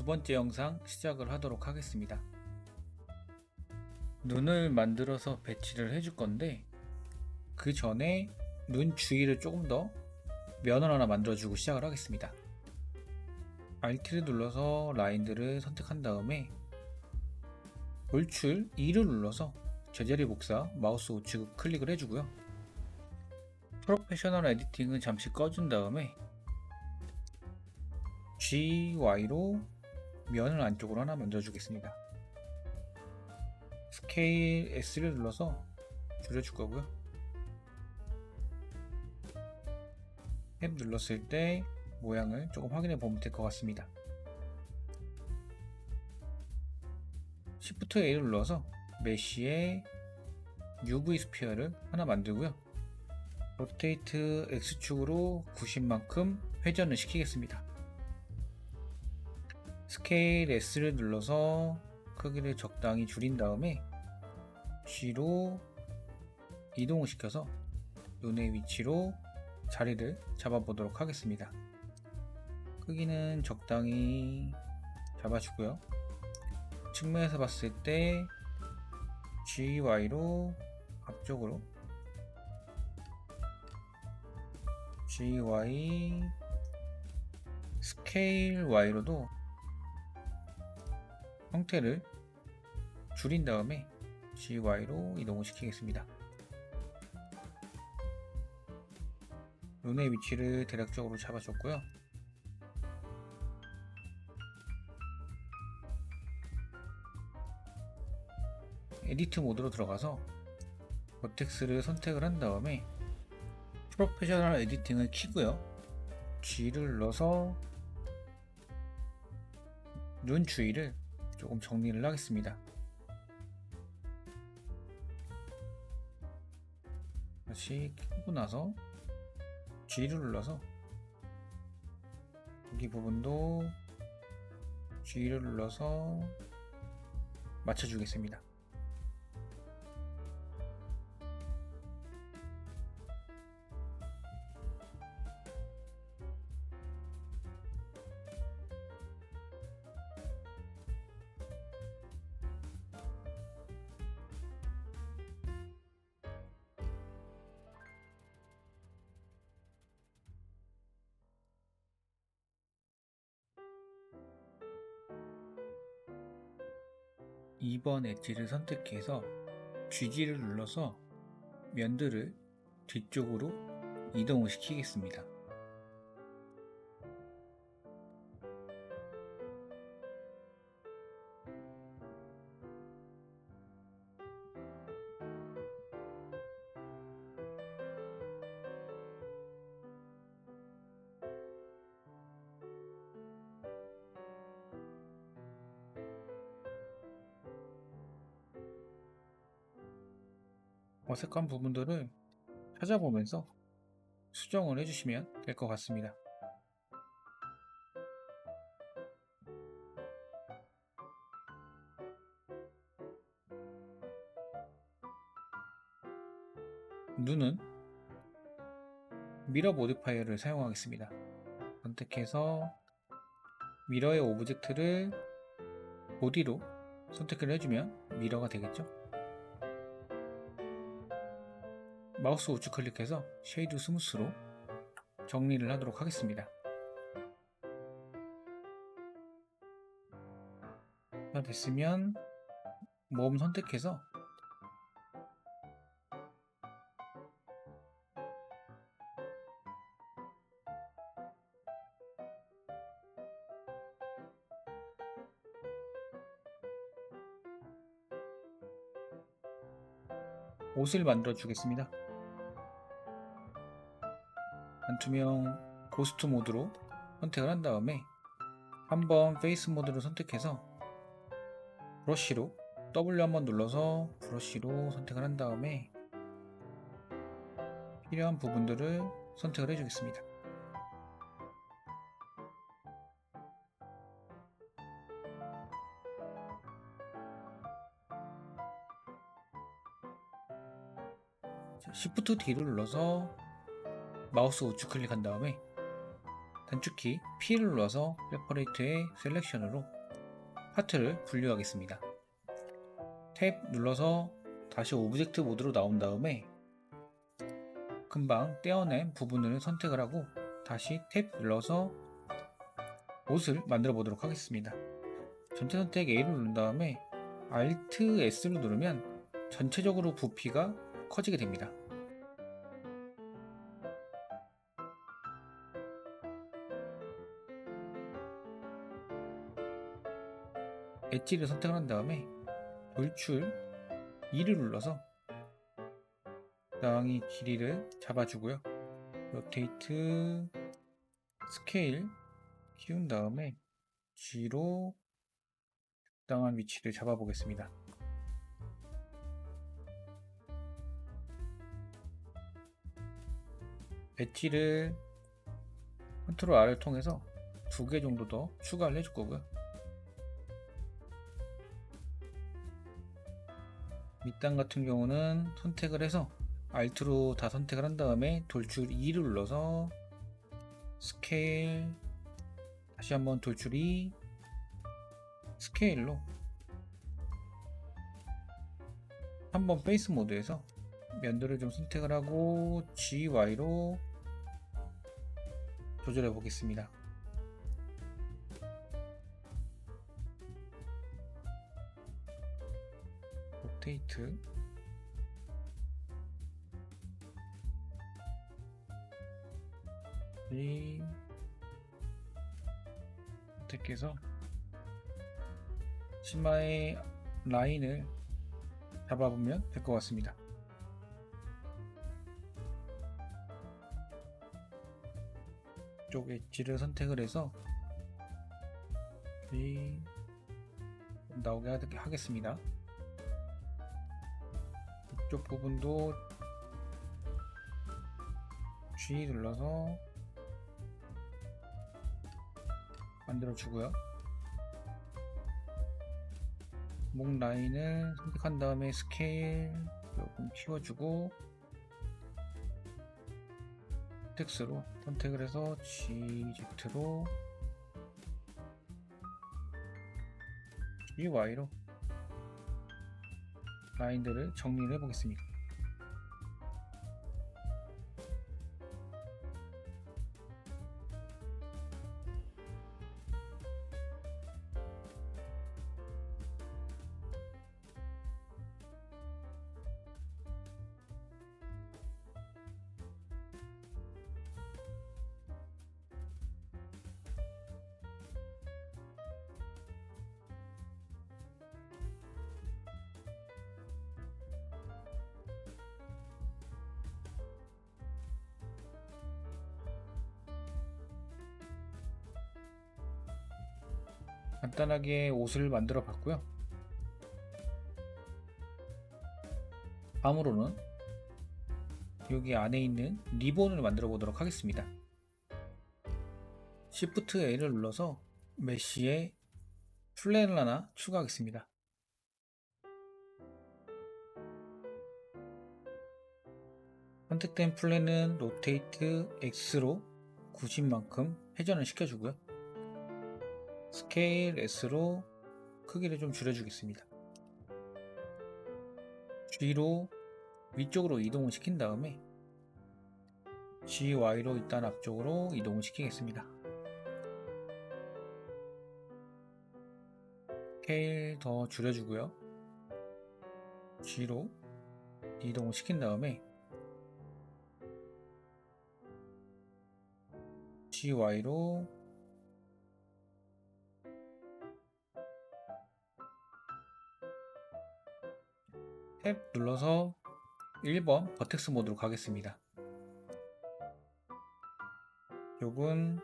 두 번째 영상 시작을 하도록 하겠습니다. 눈을 만들어서 배치를 해줄 건데 그 전에 눈 주위를 조금 더 면을 하나 만들어주고 시작을 하겠습니다. Alt를 눌러서 라인들을 선택한 다음에 돌출 2를 눌러서 제자리 복사 마우스 우측 클릭을 해주고요. 프로페셔널 에디팅은 잠시 꺼준 다음에 GY로 면을 안쪽으로 하나 만들어주겠습니다. 스케일 S를 눌러서 줄여줄 거고요. 탭 눌렀을 때 모양을 조금 확인해 보면 될 것 같습니다. Shift A를 눌러서 메쉬에 UV 스피어를 하나 만들고요. 로테이트 X축으로 90만큼 회전을 시키겠습니다. 스케일 S를 눌러서 크기를 적당히 줄인 다음에 G로 이동을 시켜서 눈의 위치로 자리를 잡아보도록 하겠습니다. 크기는 적당히 잡아주고요. 측면에서 봤을 때 GY로 앞쪽으로 GY 스케일 Y로도 형태를 줄인 다음에 GY로 이동을 시키겠습니다. 눈의 위치를 대략적으로 잡아줬고요. 에디트 모드로 들어가서 버텍스를 선택을 한 다음에 프로페셔널 에디팅을 키고요. G를 눌러서 눈 주위를 조금 정리를 하겠습니다. 다시 켜고 나서 G를 눌러서 여기 부분도 G를 눌러서 맞춰주겠습니다. (2번) 엣지를 선택해서 GG를 눌러서 면들을 뒤쪽으로 이동을 시키겠습니다. 어색한 부분들을 찾아보면서 수정을 해주시면 될 것 같습니다. 눈은 미러 모디파이어를 사용하겠습니다. 선택해서 미러의 오브젝트를 보디로 선택을 해주면 미러가 되겠죠. 마우스 우측 클릭해서 쉐이드 스무스로 정리를 하도록 하겠습니다. 다 됐으면 모음 선택해서 옷을 만들어 주겠습니다. 반투명 고스트 모드로 선택을 한 다음에 한번 페이스 모드를 선택해서 브러쉬로 W 한번 눌러서 브러쉬로 선택을 한 다음에 필요한 부분들을 선택을 해주겠습니다. Shift D를 눌러서 마우스 우측 클릭한 다음에 단축키 P를 눌러서 세퍼레이트의 셀렉션으로 파트를 분류하겠습니다. 탭 눌러서 다시 오브젝트 모드로 나온 다음에 금방 떼어낸 부분을 선택을 하고 다시 탭 눌러서 옷을 만들어 보도록 하겠습니다. 전체 선택 A를 누른 다음에 Alt S를 누르면 전체적으로 부피가 커지게 됩니다. 엣지를 선택을 한 다음에 돌출 2를 눌러서 적당히 길이를 잡아주고요. 로테이트 스케일 키운 다음에 G로 적당한 위치를 잡아 보겠습니다. 엣지를 컨트롤 R을 통해서 2개 정도 더 추가를 해줄 거고요. 밑단 같은 경우는 선택을 해서 Alt로 다 선택을 한 다음에 돌출 2를 눌러서 스케일 다시 한번 돌출 2 스케일로 한번 페이스 모드에서 면도를 좀 선택을 하고 GY로 조절해 보겠습니다. 로테이트 이 선택해서 치마의 라인을 잡아보면 될 것 같습니다. 이쪽 엣지를 선택을 해서 나오게 하겠습니다. 이쪽 부분도 G 눌러서 만들어 주고요. 목 라인을 선택한 다음에 스케일 조금 키워주고 텍스로 선택을 해서 GZ로 GY로 라인들을 정리를 해보겠습니다. 간단하게 옷을 만들어 봤고요. 다음으로는 여기 안에 있는 리본을 만들어 보도록 하겠습니다. Shift A를 눌러서 메쉬에 플랜을 하나 추가하겠습니다. 선택된 플랜은 로테이트 X로 90만큼 회전을 시켜주고요. 스케일 S로 크기를 좀 줄여주겠습니다. G로 위쪽으로 이동을 시킨 다음에 GY로 일단 앞쪽으로 이동을 시키겠습니다. 스케일 더 줄여주고요. G로 이동을 시킨 다음에 GY로 탭 눌러서 1번 버텍스 모드로 가겠습니다. 요건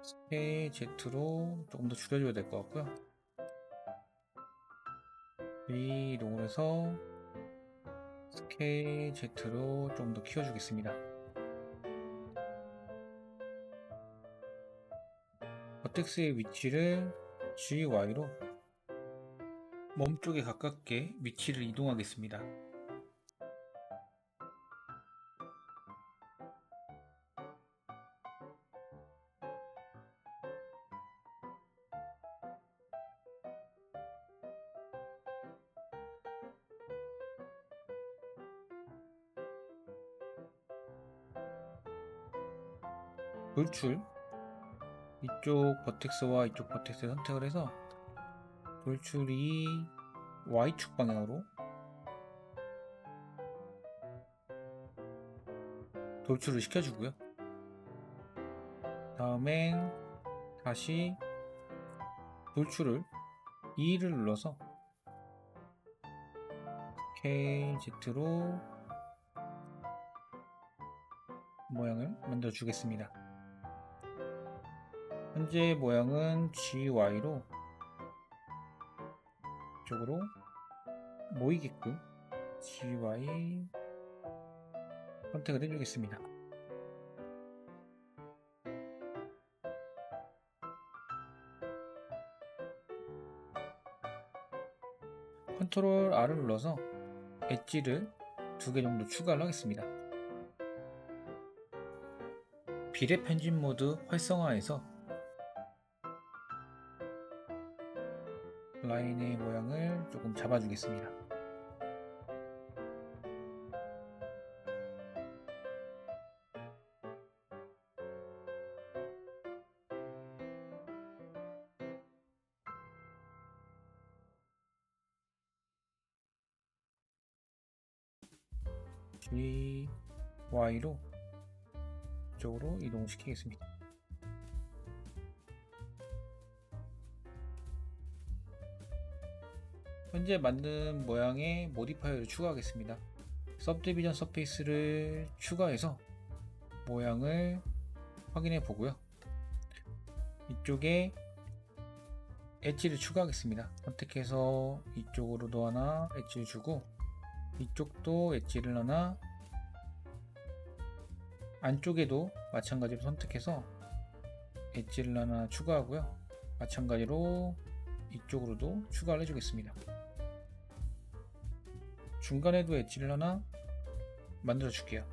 스케일 Z로 조금 더 줄여줘야 될 것 같고요. 이동을 해서 스케일 Z로 좀 더 키워주겠습니다. 버텍스의 위치를 GY로 몸쪽에 가깝게 위치를 이동하겠습니다. 돌출 이쪽 버텍스와 이쪽 버텍스 선택을 해서 돌출이 Y축 방향으로 돌출을 시켜주고요. 다음엔 다시 돌출을 E를 눌러서 KZ로 모양을 만들어 주겠습니다. 현재 모양은 GY로 이쪽으로 모이게끔 GY 선택을 해주겠습니다. 컨트롤 R을 눌러서 엣지를 2개 정도 추가를 하겠습니다. 비례 편집 모드 활성화해서 라인의 모양을 조금 잡아주겠습니다. GY로 이쪽으로 이동시키겠습니다. 현재 만든 모양의 모디파이어를 추가하겠습니다. सब디비전 서페이스를 추가해서 모양을 확인해 보고요. 이쪽에 엣지를 추가하겠습니다. 선택해서 이쪽으로도 하나 엣지를 주고 이쪽도 엣지를 하나, 안쪽에도 마찬가지로 선택해서 엣지를 하나 추가하고요. 마찬가지로 이쪽으로도 추가를 해주겠습니다. 중간에도 엣지를 하나 만들어 줄게요.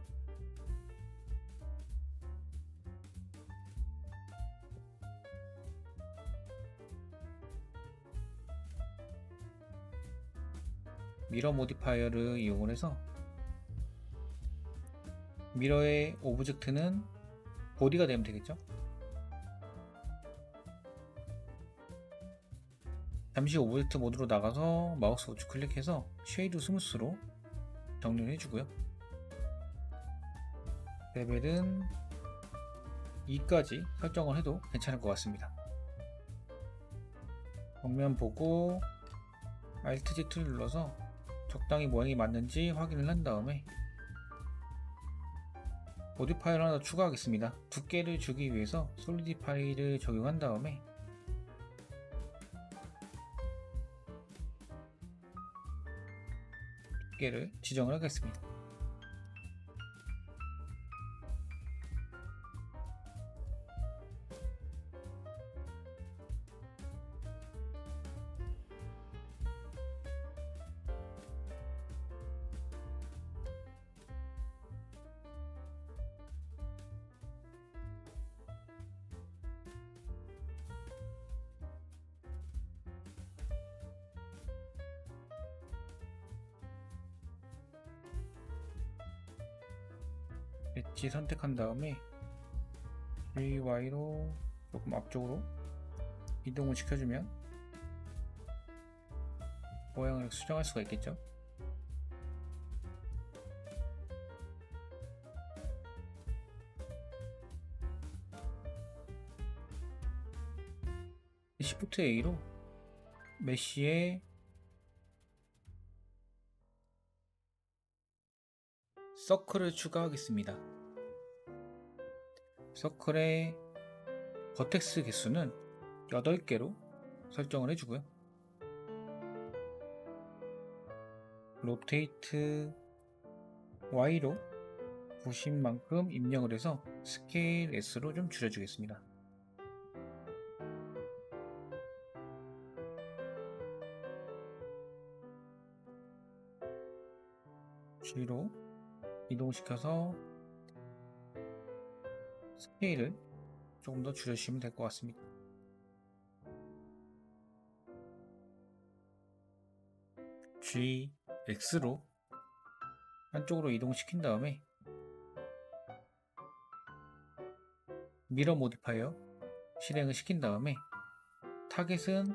미러 모디파이어를 이용을 해서 미러의 오브젝트는 보디가 되면 되겠죠. 잠시 오브젝트 모드로 나가서 마우스 우측 클릭해서 쉐이드 스무스로 정리를 해주고요. 레벨은 2까지 설정을 해도 괜찮을 것 같습니다. 정면 보고 Alt Z를 눌러서 적당히 모양이 맞는지 확인을 한 다음에 모디파이어를 하나 더 추가하겠습니다. 두께를 주기 위해서 솔리디파이를 적용한 다음에 두께를 지정을 하겠습니다. 엣지 선택한 다음에 GY로 조금 앞쪽으로 이동을 시켜주면 모양을 수정할 수가 있겠죠. Shift A로 메쉬에 서클을 추가하겠습니다. 서클의 버텍스 개수는 8개로 설정을 해주고요. 로테이트 Y로 90만큼 입력을 해서 스케일 S로 좀 줄여주겠습니다. G로 이동시켜서 스케일을 조금 더 줄여주시면 될 것 같습니다. G, X로 한쪽으로 이동시킨 다음에 미러 모디파이어 실행을 시킨 다음에 타겟은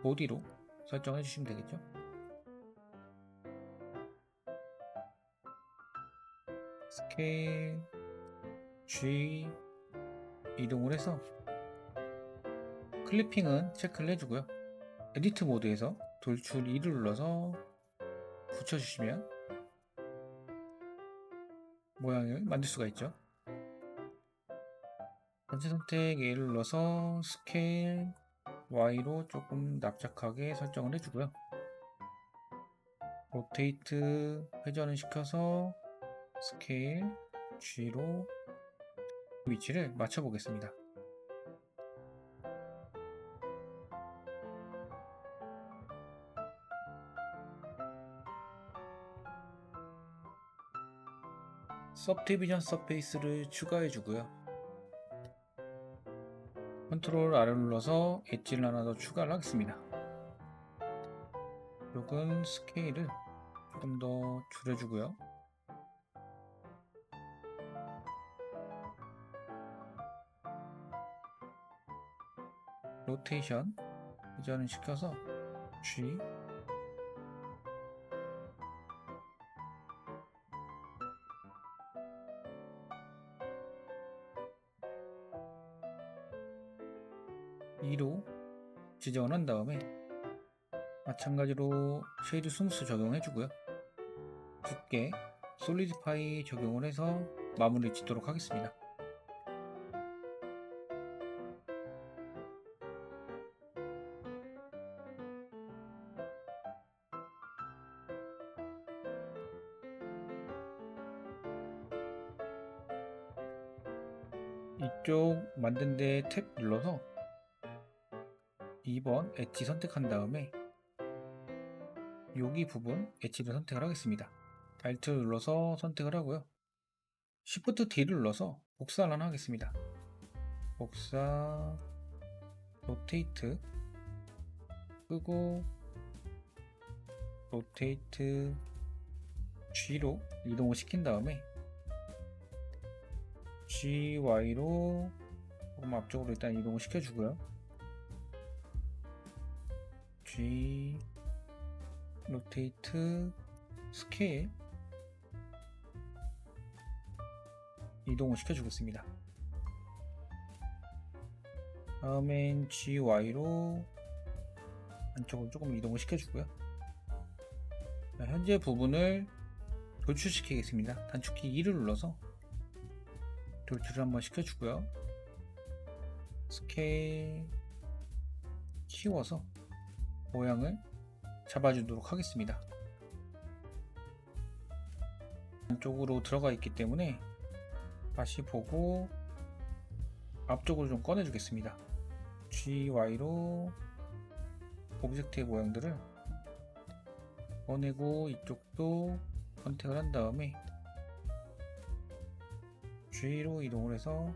보디로 설정해 주시면 되겠죠. 스케일 G 이동을 해서 클리핑은 체크를 해주고요. 에디트 모드에서 돌출 2를 눌러서 붙여주시면 모양을 만들 수가 있죠. 전체 선택 A를 눌러서 스케일 Y로 조금 납작하게 설정을 해주고요. 로테이트 회전을 시켜서 스케일 G로 위치를 맞춰 보겠습니다. सब디비전 서페이스를 추가해 주고요. 컨트롤 R을 눌러서 엣지를 하나 더 추가를 하겠습니다. 이쪽은 스케일을 조금 더 줄여주고요. 로테이션 회전을 시켜서 G E로 지정을 한 다음에 마찬가지로 쉐이드 스무스 적용해 주고요. 붓게 솔리디파이 적용을 해서 마무리 짓도록 하겠습니다. 이쪽 만든 데 탭 눌러서 2번 엣지 선택한 다음에 여기 부분 엣지를 선택을 하겠습니다. Alt 눌러서 선택을 하고요. Shift D를 눌러서 복사를 하나 하겠습니다. 복사, 로테이트 끄고 로테이트 G로 이동을 시킨 다음에 GY로 조금 앞쪽으로 일단 이동을 시켜주고요. G 로테이트 스케일 이동을 시켜주겠습니다. 다음엔 GY로 안쪽으로 조금 이동을 시켜주고요. 자, 현재 부분을 돌출시키겠습니다. 단축키 2를 눌러서 돌출을 한번 시켜주고요. 스케일 키워서 모양을 잡아주도록 하겠습니다. 안쪽으로 들어가 있기 때문에 다시 보고 앞쪽으로 좀 꺼내 주겠습니다. GY로 오브젝트의 모양들을 꺼내고 이쪽도 선택을 한 다음에 G로 이동을 해서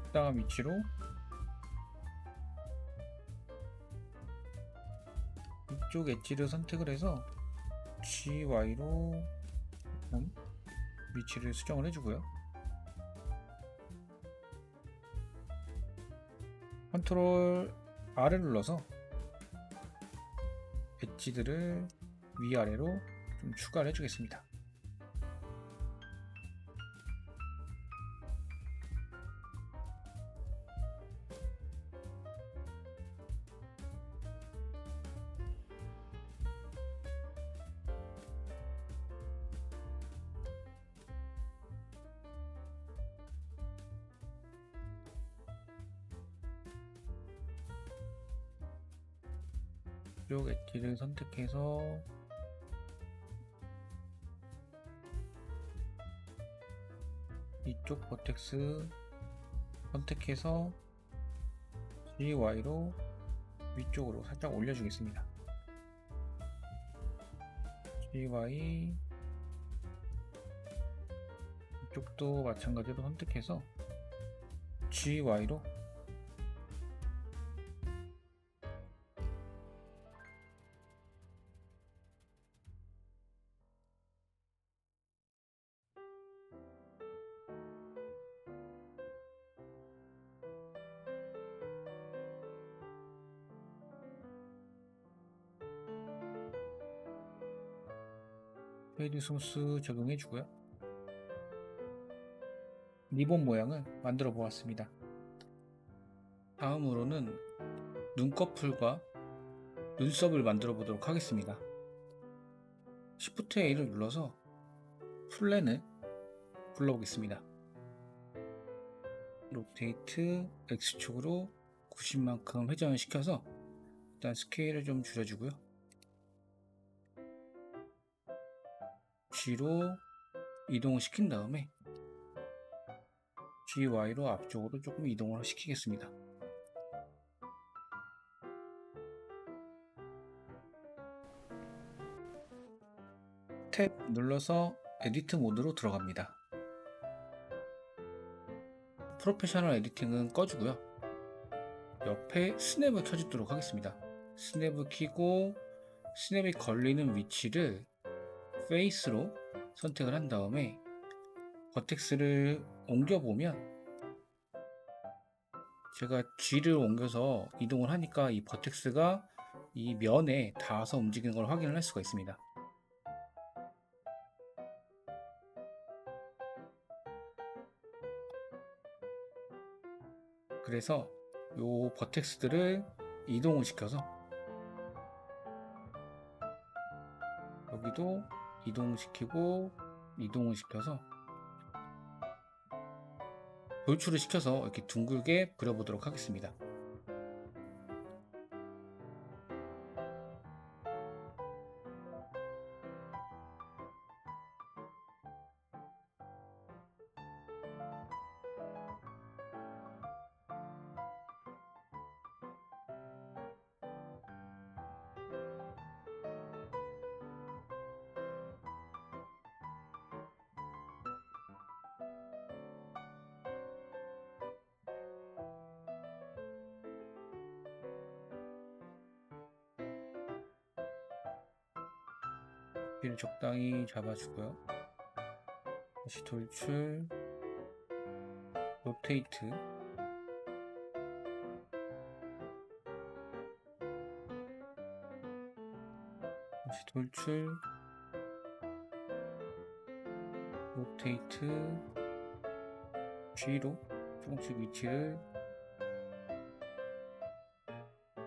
적당한 위치로 이쪽 엣지를 선택을 해서 GY로 위치를 수정을 해주고요. 컨트롤 R을 눌러서 엣지들을 위아래로 좀 추가를 해주겠습니다. 이쪽 엣지를 선택해서 이쪽 버텍스 선택해서 GY로 위쪽으로 살짝 올려주겠습니다. GY 이쪽도 마찬가지로 선택해서 GY로 쉐이드 스무스 적용해주고요. 리본 모양을 만들어 보았습니다. 다음으로는 눈꺼풀과 눈썹을 만들어 보도록 하겠습니다. Shift A를 눌러서 플랜을 불러보겠습니다. 로테이트 X축으로 90만큼 회전을 시켜서 일단 스케일을 좀 줄여주고요. G로 이동을 시킨 다음에 GY로 앞쪽으로 조금 이동을 시키겠습니다. 탭 눌러서 에디트 모드로 들어갑니다. 프로페셔널 에디팅은 꺼주고요. 옆에 스냅을 켜주도록 하겠습니다. 스냅을 켜고 스냅이 걸리는 위치를 페이스로 선택을 한 다음에 버텍스를 옮겨보면 제가 G를 옮겨서 이동을 하니까 이 버텍스가 이 면에 닿아서 움직이는 걸 확인을 할 수가 있습니다. 그래서 이 버텍스들을 이동을 시켜서 여기도 이동시키고 이동을 시켜서 돌출을 시켜서 이렇게 둥글게 그려보도록 하겠습니다. 길을 적당히 잡아주고요. 다시 돌출, 로테이트, 다시 돌출, 로테이트, G로 조금씩 위치를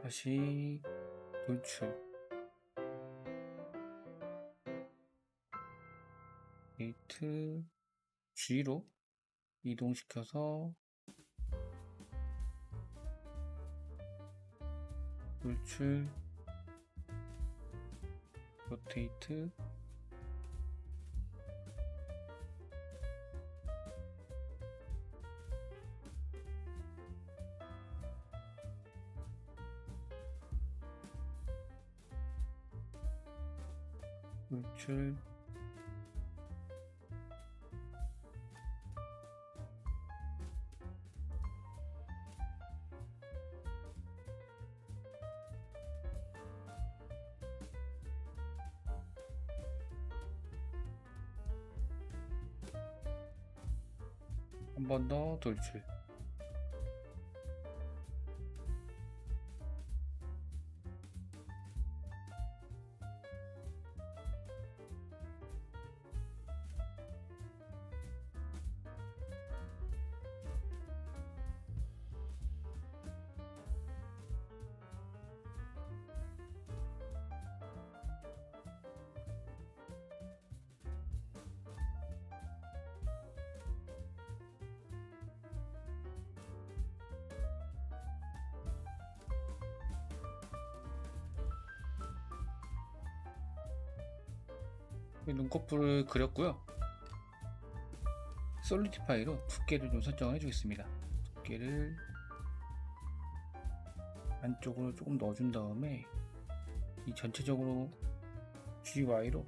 다시 돌출, 로테이트, G로 이동시켜서 돌출, 로테이트, 돌출, 한 번 더 돌출. 눈꺼풀을 그렸고요. 솔리디파이로 두께를 좀 설정을 해주겠습니다. 두께를 안쪽으로 조금 넣어준 다음에 이 전체적으로 GY로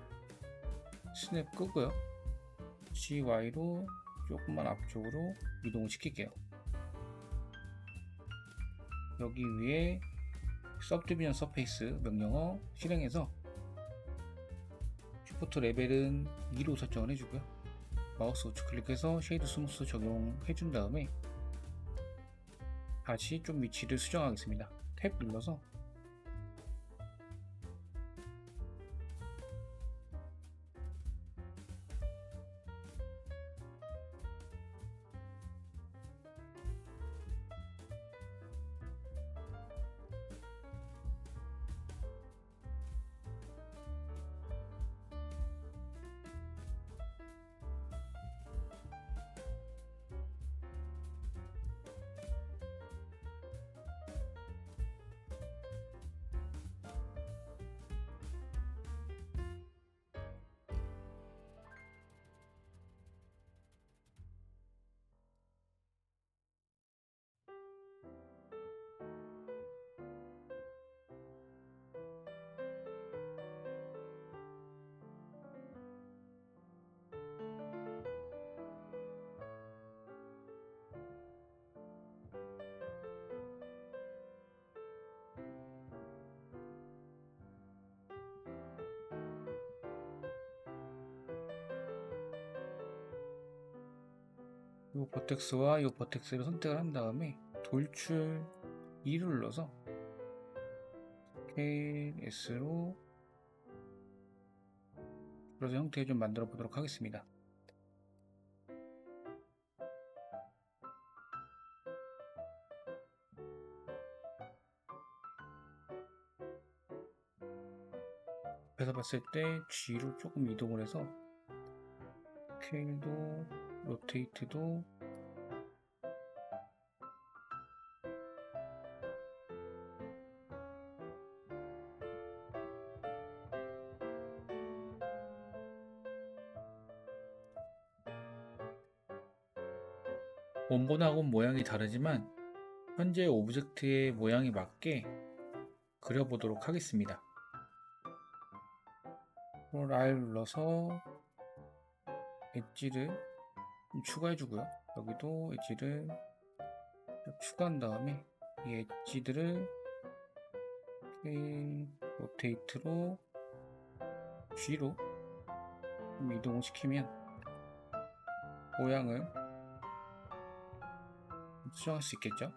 스냅 끄고요. GY로 조금만 앞쪽으로 이동을 시킬게요. 여기 위에 서브디비전 서페이스 명령어 실행해서 슈퍼트 레벨은 2로 설정을 해주고요. 마우스 우측 클릭해서 쉐이드 스무스 적용해준 다음에 다시 좀 위치를 수정하겠습니다. 탭 눌러서 이 버텍스와 이 버텍스를 선택을 한 다음에 돌출 2를 눌러서 스케일 S로 그래서 형태 좀 만들어 보도록 하겠습니다. 옆에서 봤을 때 G로 조금 이동을 해서 스케일도 로테이트도 원본하고는 모양이 다르지만 현재 오브젝트의 모양에 맞게 그려보도록 하겠습니다. Ctrl R 눌러서 엣지를 좀 추가해주고요. 여기도 엣지를 추가한 다음에 이 엣지들을 로테이트로 G로 이동을 시키면 모양을 수정할 수 있겠죠.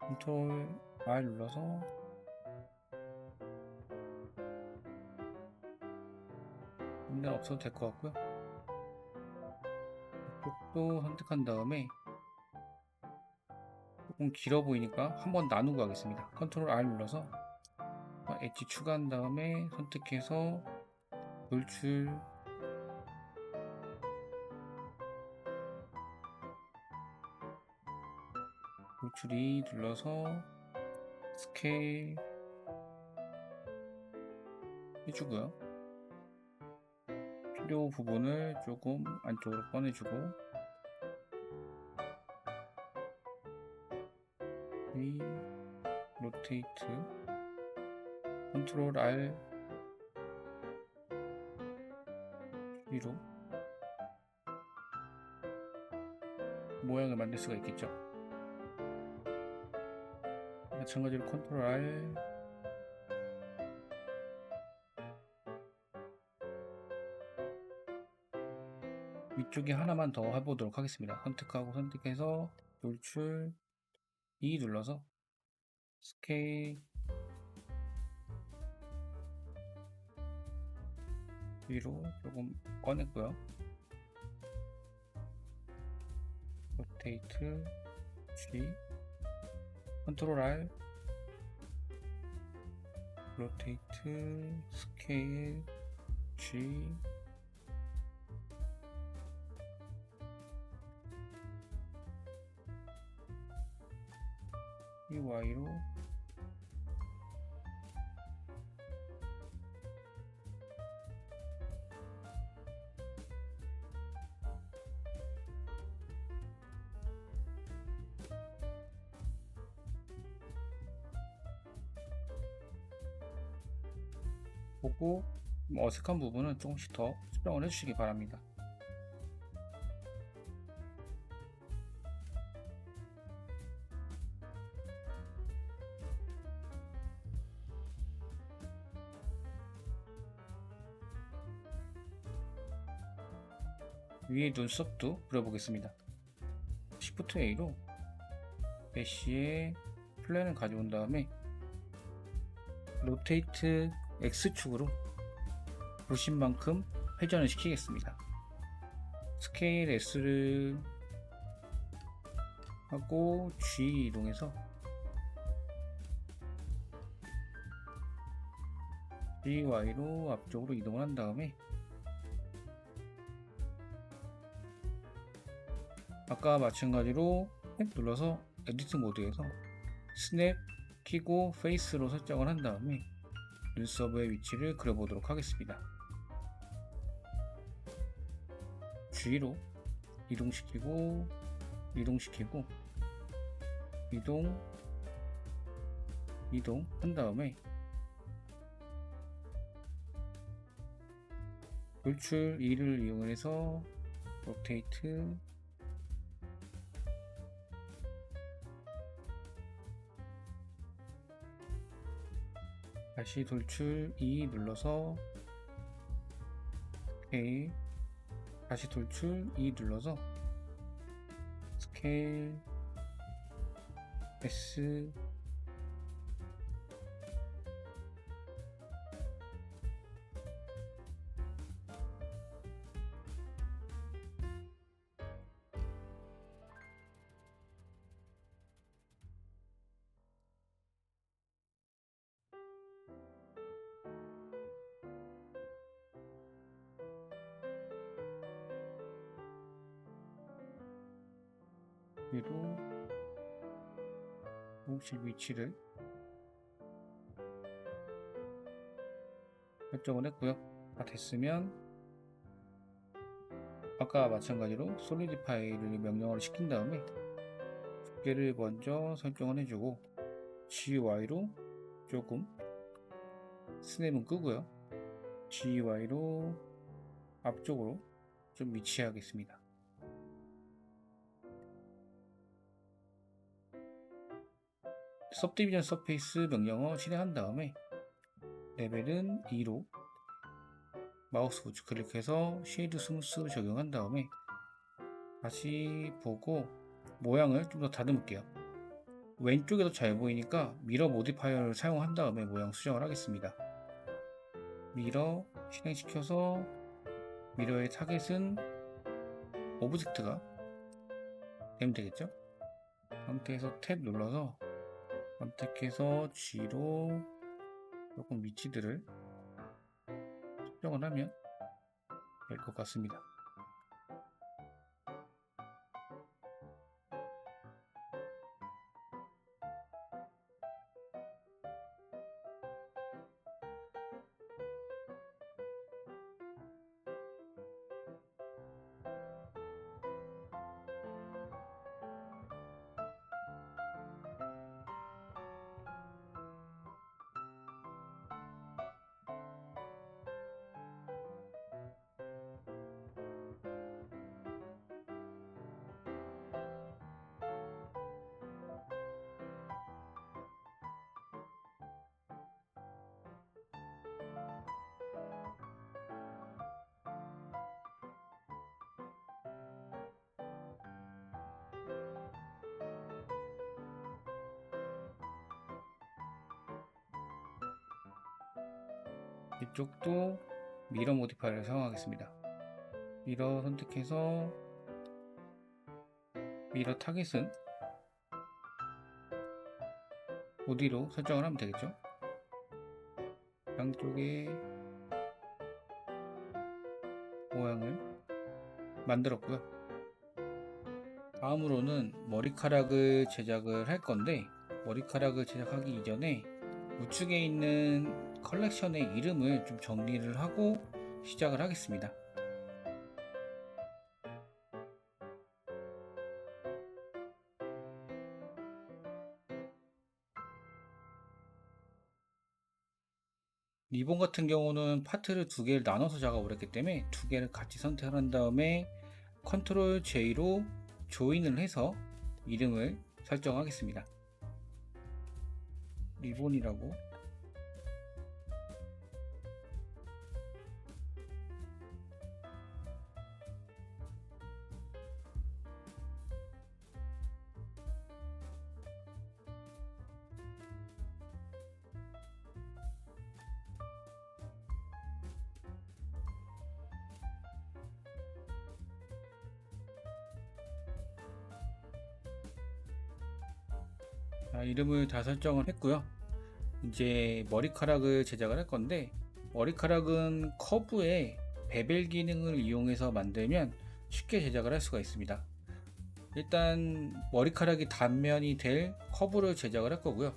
Ctrl R 눌러서 문제는 없어도 될 것 같고요. 이쪽도 선택한 다음에 조금 길어 보이니까 한번 나누고 하겠습니다. Ctrl R 눌러서 엣지 추가한 다음에 선택해서 돌출 돌출이 눌러서 스케일 해주고요. 필요 부분을 조금 안쪽으로 꺼내주고 이 로테이트 컨트롤 R 위로 모양을 만들 수가 있겠죠. 마찬가지로 컨트롤 R 위쪽에 하나만 더 해보도록 하겠습니다. 선택하고 선택해서 돌출 2 눌러서 스케일 위로 조금 꺼냈고요. 로테이트 G 컨트롤 R 로테이트 스케일 G 이 Y로 보고 어색한 부분은 조금씩 더 수정을 해주시기 바랍니다. 위에 눈썹도 그려보겠습니다. Shift A로 메쉬의 플랜을 가져온 다음에 로테이트 X축으로 보신 만큼 회전을 시키겠습니다. 스케일 S를 하고 G 이동해서 GY로 앞쪽으로 이동을 한 다음에 아까 마찬가지로 스냅 눌러서 에디트 모드에서 스냅 키고 페이스로 설정을 한 다음에 눈썹의 위치를 그려보도록 하겠습니다. G로 이동시키고 이동 한 다음에 돌출 2를 이용해서 로테이트 다시 돌출 2 눌러서 오케이 다시 돌출 2 눌러서 스케일 S 위로 공식 위치를 설정을 했고요. 다 됐으면 아까 마찬가지로 솔리디파이를 명령어를 시킨 다음에 두께를 먼저 설정을 해주고 GUI로 조금 스냅은 끄고요. GUI로 앞쪽으로 좀 위치하겠습니다. सब디비전 서페이스 명령어 실행한 다음에 레벨은 2로 마우스 우측 클릭해서 쉐이드 스무스 적용한 다음에 다시 보고 모양을 좀 더 다듬을게요. 왼쪽에도 잘 보이니까 미러 모디파이어를 사용한 다음에 모양 수정을 하겠습니다. 미러 실행시켜서 미러의 타겟은 오브젝트가 되면 되겠죠? 상태에서 탭 눌러서 선택해서 G로 조금 위치들을 설정을 하면 될 것 같습니다. 이쪽도 미러 모디파이어를 사용하겠습니다. 미러 선택해서 미러 타겟은 어디로 설정을 하면 되겠죠? 양쪽에 모양을 만들었고요. 다음으로는 머리카락을 제작을 할 건데 머리카락을 제작하기 이전에 우측에 있는 컬렉션의 이름을 좀 정리를 하고 시작을 하겠습니다. 리본 같은 경우는 파트를 두 개를 나눠서 작업을 했기 때문에 두 개를 같이 선택을 한 다음에 컨트롤 J로 조인을 해서 이름을 설정하겠습니다. 리본이라고 이름을 다 설정을 했고요. 이제 머리카락을 제작을 할 건데 머리카락은 커브의 베벨 기능을 이용해서 만들면 쉽게 제작을 할 수가 있습니다. 일단 머리카락이 단면이 될 커브를 제작을 할 거고요.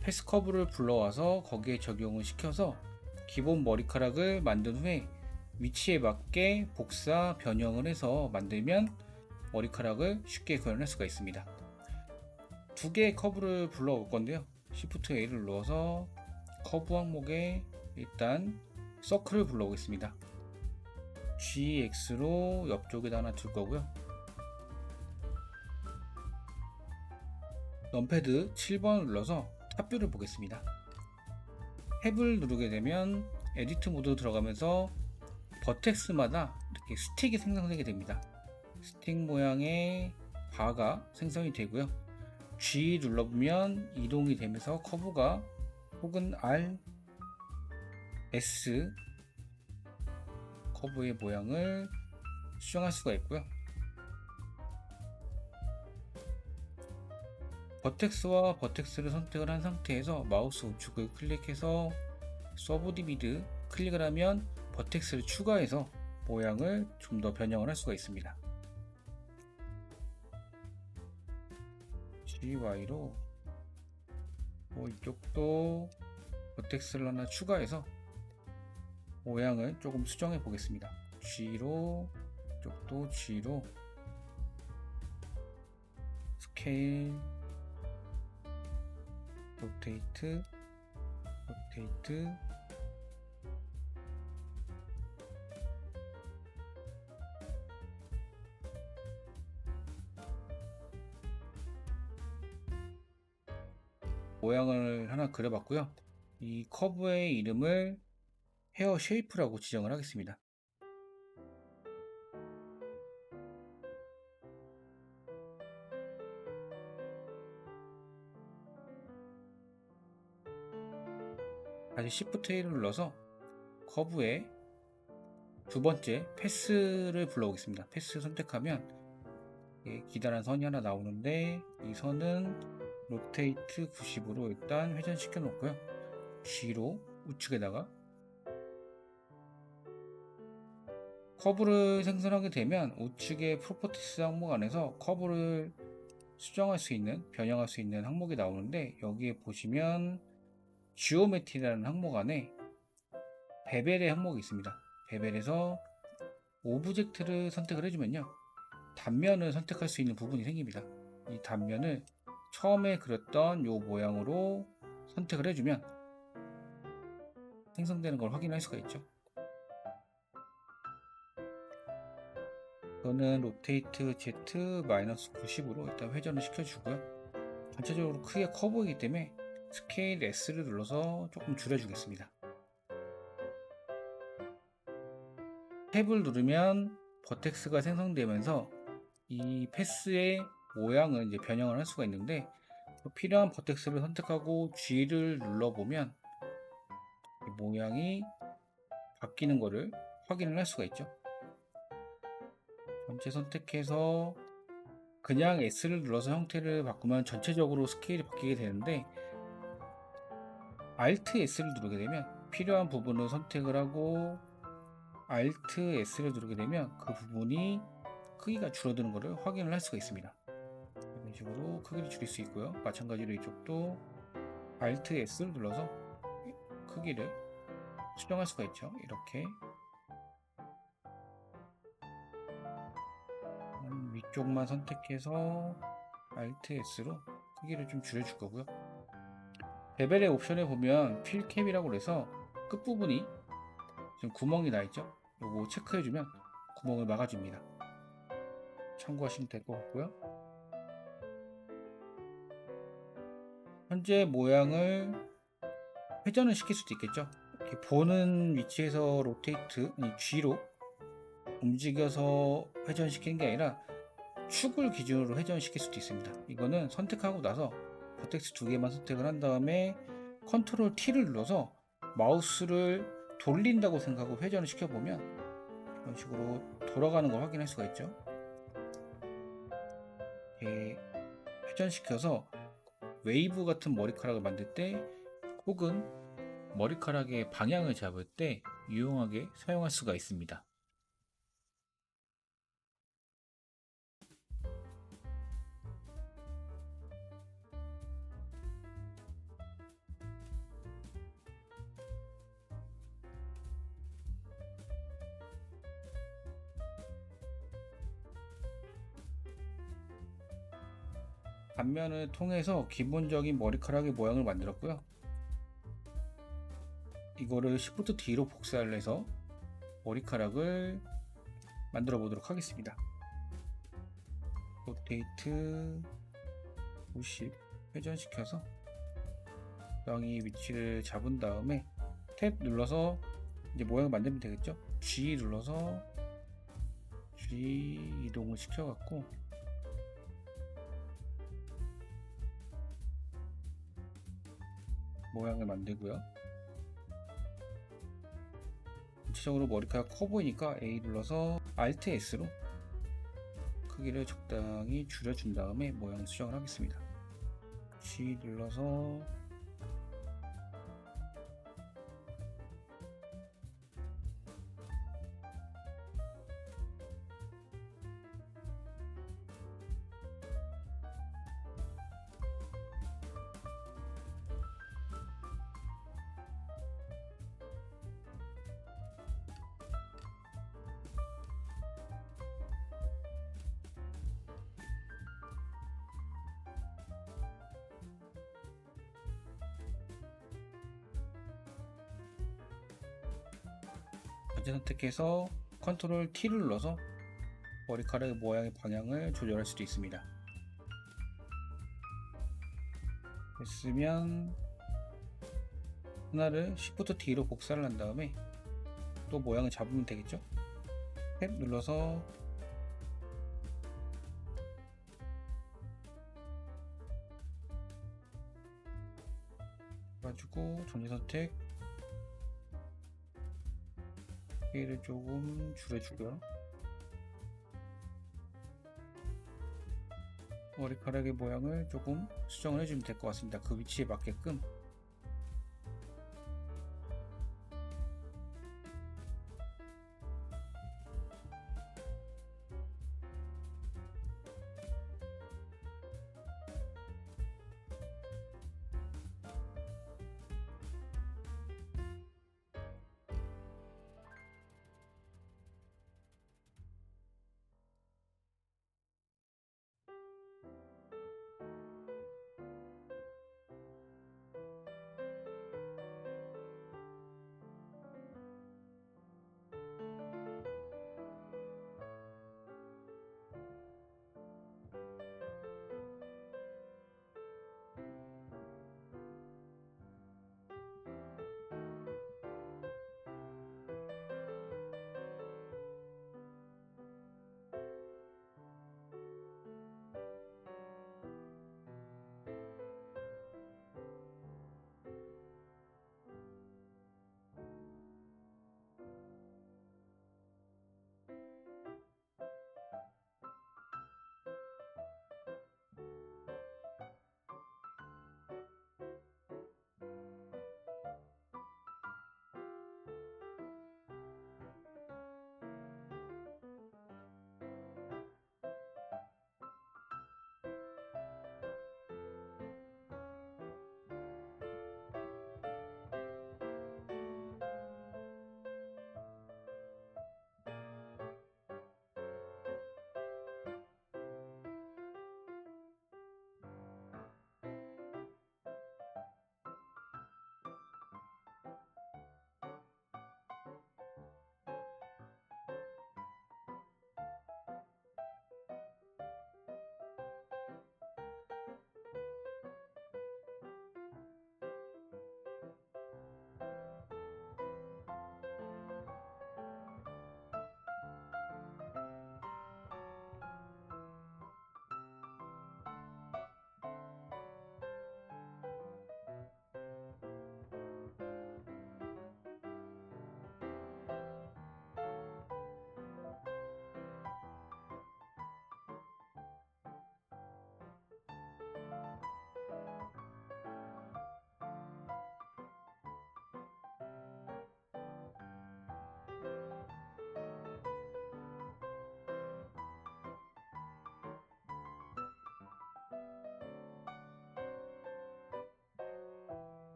패스 커브를 불러와서 거기에 적용을 시켜서 기본 머리카락을 만든 후에 위치에 맞게 복사 변형을 해서 만들면 머리카락을 쉽게 구현할 수가 있습니다. 두 개의 커브를 불러올 건데요. Shift A를 눌러서 커브 항목에 일단 서클을 불러오겠습니다. GX로 옆쪽에다 하나 둘 거고요. 넘패드 7번을 눌러서 탑뷰를 보겠습니다. 탭을 누르게 되면 에디트 모드 들어가면서 버텍스마다 이렇게 스틱이 생성되게 됩니다. 스틱 모양의 바가 생성이 되고요. G 눌러보면 이동이 되면서 커브가 혹은 R, S 커브의 모양을 수정할 수가 있고요. 버텍스와 버텍스를 선택을 한 상태에서 마우스 우측을 클릭해서 서브디비드 클릭을 하면 버텍스를 추가해서 모양을 좀 더 변형을 할 수가 있습니다. GY로 이쪽도 버텍스를 하나 추가해서 모양을 조금 수정해 보겠습니다. G로 이쪽도 G로 스케일 로테이트 모양을 하나 그려봤고요. 이 커브의 이름을 헤어 쉐이프라고 지정을 하겠습니다. 다시 Shift A를 눌러서 커브의 두 번째 패스를 불러오겠습니다. 패스 선택하면 기다란 선이 하나 나오는데 이 선은 로테이트 90으로 일단 회전시켜 놓고요. G로 우측에다가 커브를 생성하게 되면 우측의 프로퍼티스 항목 안에서 커브를 수정할 수 있는, 변형할 수 있는 항목이 나오는데 여기에 보시면 지오메트리라는 항목 안에 베벨의 항목이 있습니다. 베벨에서 오브젝트를 선택을 해주면요, 단면을 선택할 수 있는 부분이 생깁니다. 이 단면을 처음에 그렸던 이 모양으로 선택을 해주면 생성되는 걸 확인할 수가 있죠. 이거는 로테이트 Z-90으로 일단 회전을 시켜주고요. 전체적으로 크게 커 보이기 때문에 스케일 S를 눌러서 조금 줄여주겠습니다. 탭을 누르면 버텍스가 생성되면서 이 패스의 모양을 이제 변형을 할 수가 있는데, 필요한 버텍스를 선택하고 G를 눌러보면 이 모양이 바뀌는 것을 확인을 할 수가 있죠. 전체 선택해서 그냥 S를 눌러서 형태를 바꾸면 전체적으로 스케일이 바뀌게 되는데, Alt S를 누르게 되면 필요한 부분을 선택을 하고 Alt S를 누르게 되면 그 부분이 크기가 줄어드는 것을 확인을 할 수가 있습니다. 이런 식으로 크기를 줄일 수 있고요. 마찬가지로 이쪽도 Alt S를 눌러서 크기를 수정할 수가 있죠. 이렇게 위쪽만 선택해서 Alt S로 크기를 좀 줄여줄 거고요. 베벨의 옵션에 보면 필캡이라고 해서 끝부분이 지금 구멍이 나 있죠. 요거 체크해주면 구멍을 막아줍니다. 참고하시면 될 것 같고요. 현재 모양을 회전을 시킬 수도 있겠죠. 이렇게 보는 위치에서 로테이트 G로 움직여서 회전시키는 게 아니라 축을 기준으로 회전시킬 수도 있습니다. 이거는 선택하고 나서 버텍스 두 개만 선택을 한 다음에 컨트롤 T를 눌러서 마우스를 돌린다고 생각하고 회전을 시켜보면 이런 식으로 돌아가는 걸 확인할 수가 있죠. 이렇게 회전시켜서 웨이브 같은 머리카락을 만들 때 혹은 머리카락의 방향을 잡을 때 유용하게 사용할 수가 있습니다. 단면을 통해서 기본적인 머리카락의 모양을 만들었고요. 이거를 Shift D로 복사를 해서 머리카락을 만들어 보도록 하겠습니다. 로테이트 50 회전시켜서 적당히 위치를 잡은 다음에 탭 눌러서 이제 모양을 만들면 되겠죠. G 눌러서 G 이동을 시켜갖고 모양을 만들고요. 전체적으로 머리카락 커 보이니까 A 눌러서 Alt S로 크기를 적당히 줄여준 다음에 모양 수정을 하겠습니다. G 눌러서 전체 선택해서 컨트롤 T를 눌러서 머리카락의 모양의 방향을 조절할 수도 있습니다. 됐으면 하나를 Shift D로 복사를 한 다음에 또 모양을 잡으면 되겠죠? 탭 눌러서 가지고 전체 선택 크기를 조금 줄여주고요. 머리카락의 모양을 조금 수정을 해주면 될 것 같습니다. 그 위치에 맞게끔.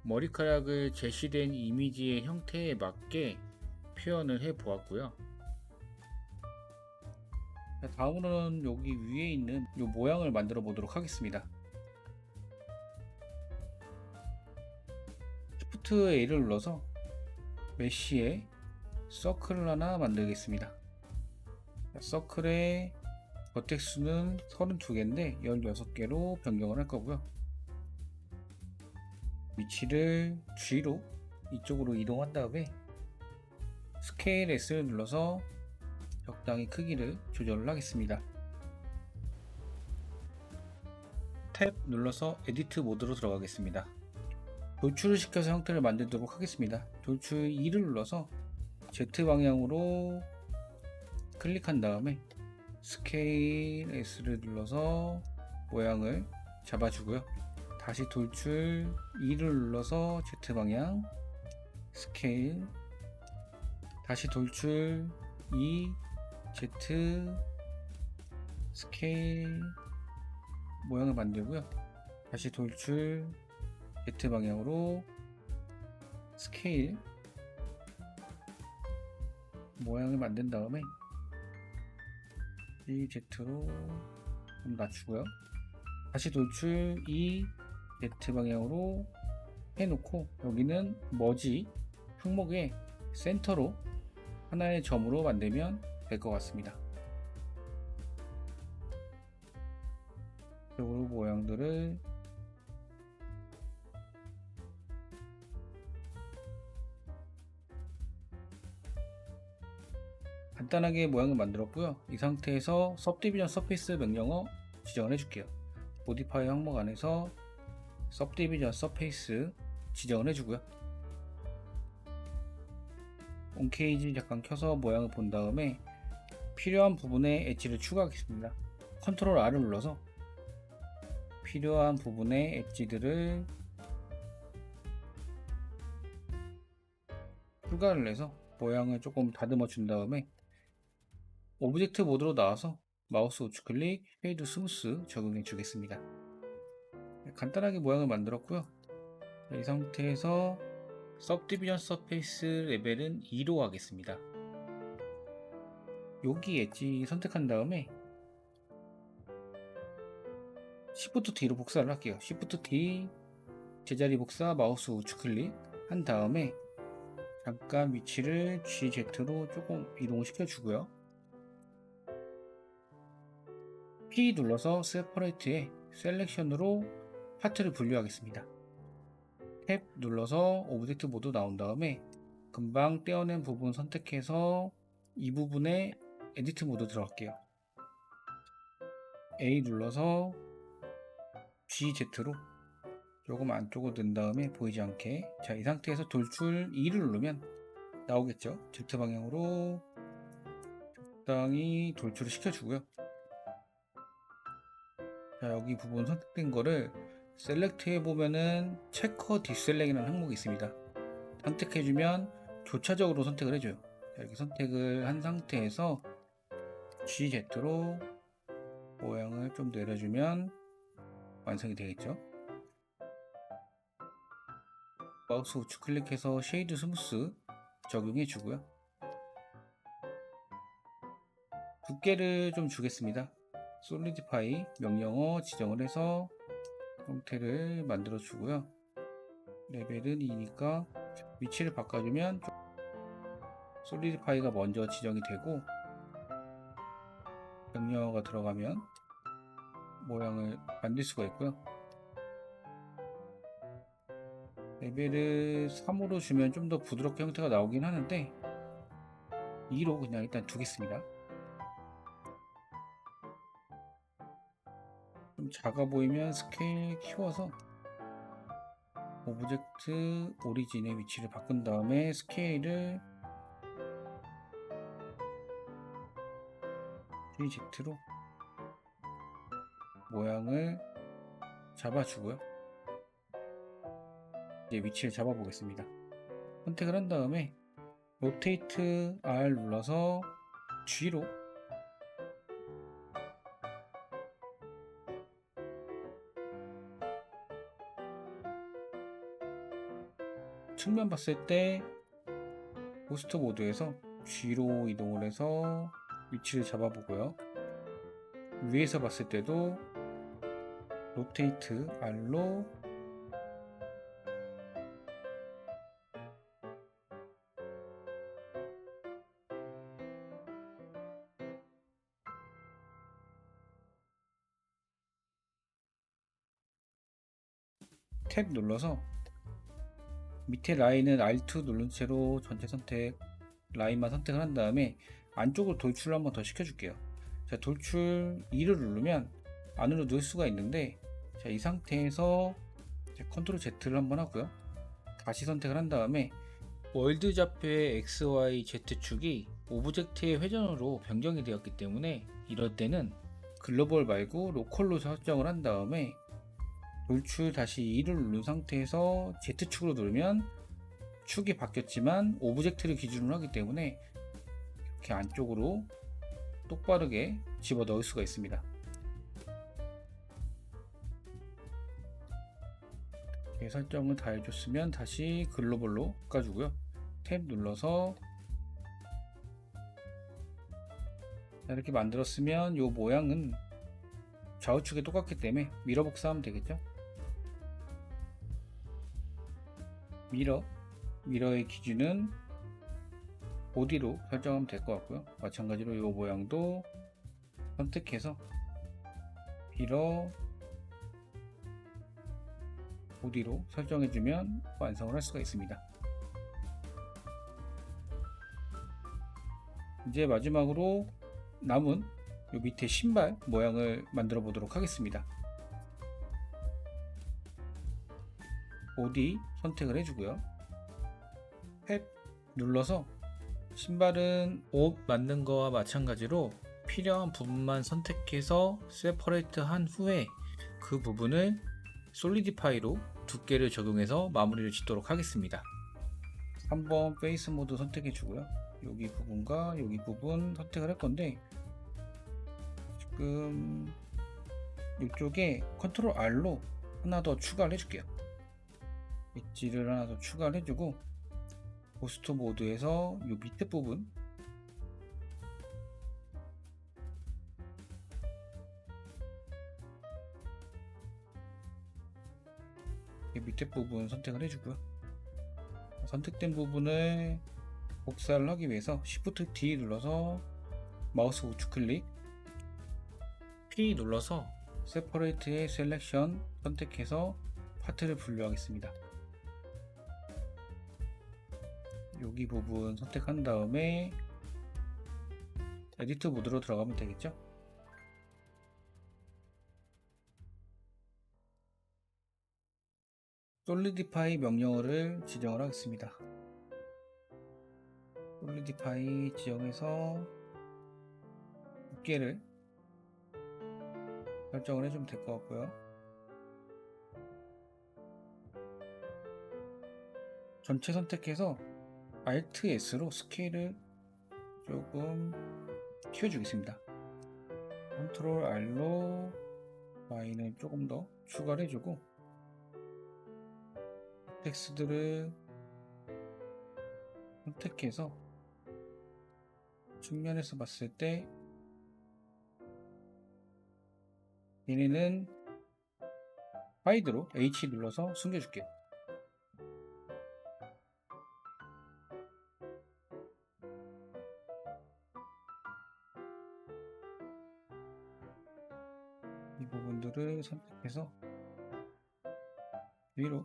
머리카락을 제시된 이미지의 형태에 맞게 표현을 해 보았고요. 다음으로는 여기 위에 있는 이 모양을 만들어 보도록 하겠습니다. Shift A를 눌러서 메쉬에 서클을 하나 만들겠습니다. 서클의 버텍스는 32개인데 16개로 변경을 할 거고요. 위치를 G로 이쪽으로 이동한 다음에 스케일 S를 눌러서 적당히 크기를 조절을 하겠습니다. 탭 눌러서 에디트 모드로 들어가겠습니다. 돌출을 시켜서 형태를 만들도록 하겠습니다. 돌출 2를 눌러서 Z 방향으로 클릭한 다음에 스케일 S를 눌러서 모양을 잡아주고요. 다시 돌출 2를 눌러서 Z 방향 스케일, 다시 돌출 2 Z 스케일 모양을 만들고요. 다시 돌출 Z 방향으로 스케일 모양을 만든 다음에 이 Z로 좀 낮추고요. 다시 돌출 이 Z 방향으로 해놓고 여기는 머지 항목의 센터로 하나의 점으로 만들면 될 것 같습니다. 이쪽으로 모양들을 간단하게 모양을 만들었고요. 이 상태에서 Subdivision Surface 명령어 지정을 해줄게요. 모디파이 항목 안에서 Subdivision Surface 지정을 해주고요. 온케이지 잠깐 켜서 모양을 본 다음에 필요한 부분에 엣지를 추가하겠습니다. 컨트롤 R을 눌러서 필요한 부분의 엣지들을 추가를 해서 모양을 조금 다듬어 준 다음에 오브젝트 모드로 나와서 마우스 우측 클릭 쉐이드 스무스 적용해 주겠습니다. 간단하게 모양을 만들었고요. 이 상태에서 Subdivision Surface 레벨은 2로 하겠습니다. 여기 엣지 선택한 다음에 Shift D로 복사를 할게요. Shift D 제자리 복사 마우스 우측 클릭 한 다음에 잠깐 위치를 GZ로 조금 이동을 시켜주고요. P 눌러서 Separate의 셀렉션으로 파트를 분류하겠습니다. 탭 눌러서 오브젝트 모드 나온 다음에 금방 떼어낸 부분 선택해서 이 부분에 에디트 모드 들어갈게요. A 눌러서 GZ로 조금 안쪽으로 넣은 다음에 보이지 않게, 자, 이 상태에서 돌출 2를 누르면 나오겠죠. Z 방향으로 적당히 돌출을 시켜주고요. 자, 여기 부분 선택된 거를 셀렉트 해보면은 체커 디셀렉이라는 항목이 있습니다. 선택해주면 교차적으로 선택을 해줘요. 자, 이렇게 선택을 한 상태에서 GZ로 모양을 좀 내려주면 완성이 되겠죠. 마우스 우측 클릭해서 쉐이드 스무스 적용해 주고요. 두께를 좀 주겠습니다. 솔리디파이 명령어 지정을 해서 형태를 만들어 주고요. 레벨은 2니까 위치를 바꿔주면 솔리디파이가 먼저 지정이 되고 명령어가 들어가면 모양을 만들 수가 있고요. 레벨을 3으로 주면 좀 더 부드럽게 형태가 나오긴 하는데 2로 그냥 일단 두겠습니다. 좀 작아 보이면 스케일 키워서 오브젝트 오리진의 위치를 바꾼 다음에 스케일을 GZ로 모양을 잡아주고요. 이제 위치를 잡아 보겠습니다. 선택을 한 다음에 로테이트 R 눌러서 G로 측면 봤을 때 호스트 모드에서 G로 이동을 해서 위치를 잡아보고요. 위에서 봤을 때도 로테이트 R로 탭 눌러서 밑에 라인은 R2 누른 채로 전체 선택 라인만 선택을 한 다음에 안쪽으로 돌출을 한번 더 시켜줄게요. 자, 돌출 2를 누르면 안으로 넣을 수가 있는데, 자, 이 상태에서 컨트롤 Z를 한번 하고요. 다시 선택을 한 다음에 월드 좌표의 XY Z축이 오브젝트의 회전으로 변경이 되었기 때문에 이럴 때는 글로벌 말고 로컬로 설정을 한 다음에 돌출 다시 2를 누른 상태에서 Z축으로 누르면 축이 바뀌었지만 오브젝트를 기준으로 하기 때문에 이렇게 안쪽으로 똑바르게 집어 넣을 수가 있습니다. 이렇게 설정을 다 해줬으면 다시 글로벌로 바꿔주고요. 탭 눌러서 이렇게 만들었으면 이 모양은 좌우축에 똑같기 때문에 미러 복사하면 되겠죠. 미러의 기준은 보디로 설정하면 될 것 같고요. 마찬가지로 이 모양도 선택해서 미러 보디로 설정해주면 완성을 할 수가 있습니다. 이제 마지막으로 남은 이 밑에 신발 모양을 만들어 보도록 하겠습니다. 보디 선택을 해주고요. 탭 눌러서 신발은 옷 만든 거와 마찬가지로 필요한 부분만 선택해서 세퍼레이트 한 후에 그 부분을 솔리디파이로 두께를 적용해서 마무리를 짓도록 하겠습니다. 한번 페이스 모드 선택해 주고요. 여기 부분과 여기 부분 선택을 할 건데, 지금 이쪽에 컨트롤 R로 하나 더 추가를 해줄게요. 엣지를 하나 더 추가를 해주고, 호스트 모드에서 이 밑에 부분 밑에 부분 선택을 해주고요. 선택된 부분을 복사를 하기 위해서 Shift D 눌러서 마우스 우측 클릭, P 눌러서 Separate의 셀렉션 선택해서 파트를 분류하겠습니다. 여기 부분 선택한 다음에 에디트 모드로 들어가면 되겠죠. 솔리디파이 명령어를 지정을 하겠습니다. 솔리디파이 지정해서 두께를 설정을 해주면 될 것 같고요. 전체 선택해서 Alt S로 스케일을 조금 키워주겠습니다. 컨트롤 R로 라인을 조금 더 추가를 해주고, 텍스트를 선택해서 측면에서 봤을 때 얘네는 하이드로 H 눌러서 숨겨줄게요. 이 부분들을 선택해서 위로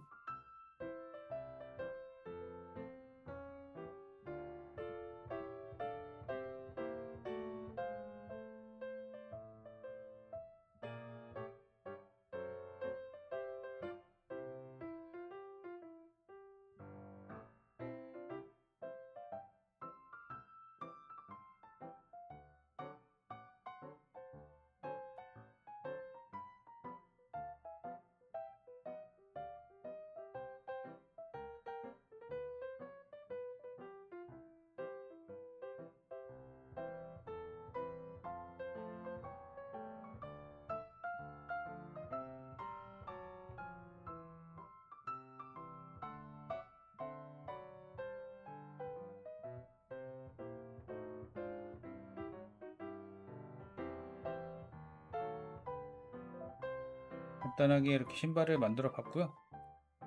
간단하게 이렇게 신발을 만들어 봤고요.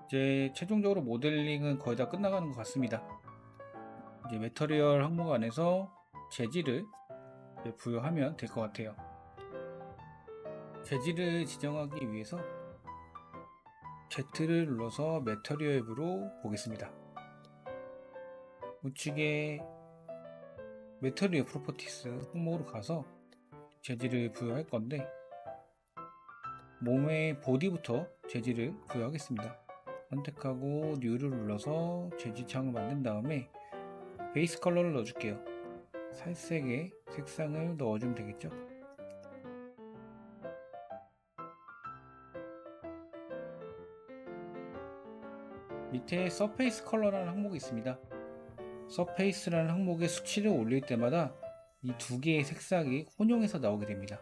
이제 최종적으로 모델링은 거의 다 끝나가는 것 같습니다. 이제 매터리얼 항목 안에서 재질을 부여하면 될 것 같아요. 재질을 지정하기 위해서 Z를 눌러서 매터리얼 뷰로 보겠습니다. 우측에 매터리얼 프로퍼티스 항목으로 가서 재질을 부여할 건데, 몸의 보디부터 재질을 부여하겠습니다. 선택하고 뉴를 눌러서 재질창을 만든 다음에 베이스 컬러를 넣어줄게요. 살색의 색상을 넣어주면 되겠죠. 밑에 서페이스 컬러라는 항목이 있습니다. 서페이스라는 항목에 수치를 올릴 때마다 이 두 개의 색상이 혼용해서 나오게 됩니다.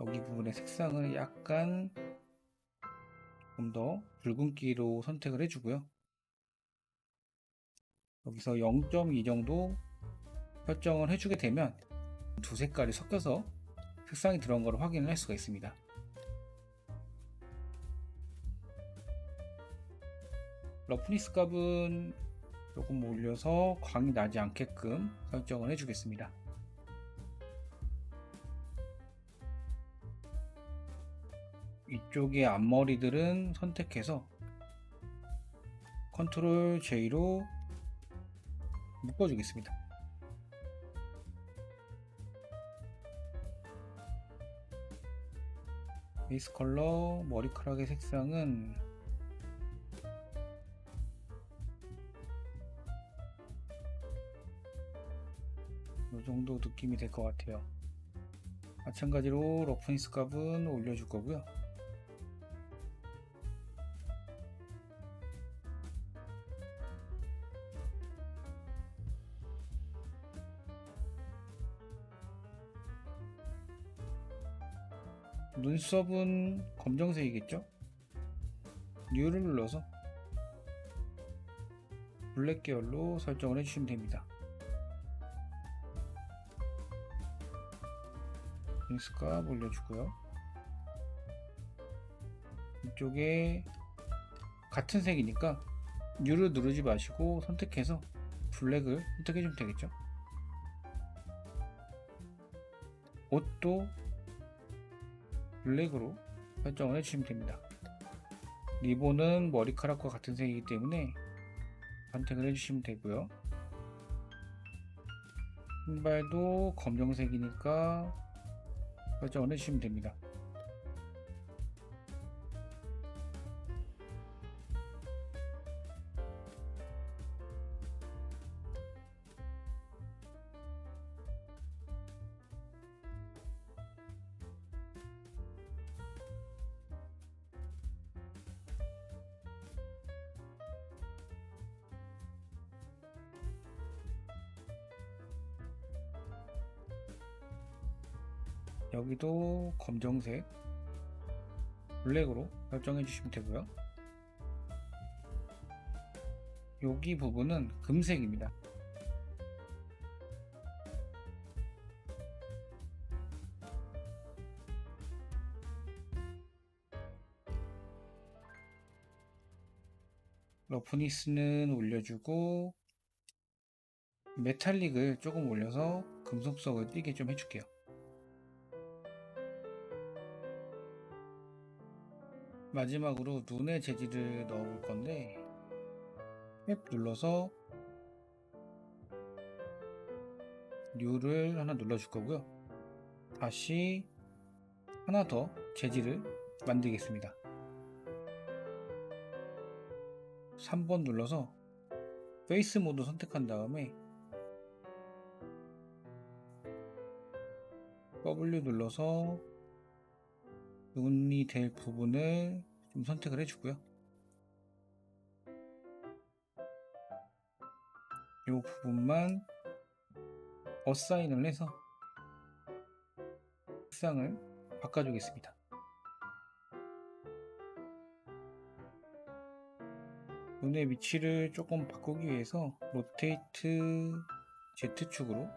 여기 부분의 색상을 약간 좀 더 붉은기로 선택을 해주고요. 여기서 0.2 정도 설정을 해주게 되면 두 색깔이 섞여서 색상이 들어간 걸 확인을 할 수가 있습니다. 러프니스 값은 조금 올려서 광이 나지 않게끔 설정을 해주겠습니다. 이쪽의 앞머리들은 선택해서 컨트롤 J로 묶어주겠습니다. 베이스 컬러 머리카락의 색상은 이 정도 느낌이 될 것 같아요. 마찬가지로 러프니스 값은 올려줄 거고요. 눈썹은 검정색이겠죠? 뉴를 눌러서 블랙 계열로 설정을 해주시면 됩니다. 값 올려주고요. 이쪽에 같은 색이니까 뉴를 누르지 마시고 선택해서 블랙을 선택해주면 되겠죠. 옷도 블랙으로 설정을 해주시면 됩니다. 리본은 머리카락과 같은 색이기 때문에 선택을 해주시면 되고요. 신발도 검정색이니까 설정을 해주시면 됩니다. 여기도 검정색 블랙으로 설정해 주시면 되고요. 여기 부분은 금색입니다. 러프니스는 올려주고 메탈릭을 조금 올려서 금속성을 띄게 좀 해줄게요. 마지막으로 눈의 재질을 넣어볼 건데 탭 눌러서 뉴를 하나 눌러줄 거고요. 다시 하나 더 재질을 만들겠습니다. 3번 눌러서 페이스 모드 선택한 다음에 W 눌러서 눈이 될 부분을 좀 선택을 해주고요. 이 부분만 어사인을 해서 색상을 바꿔주겠습니다. 눈의 위치를 조금 바꾸기 위해서 로테이트 Z축으로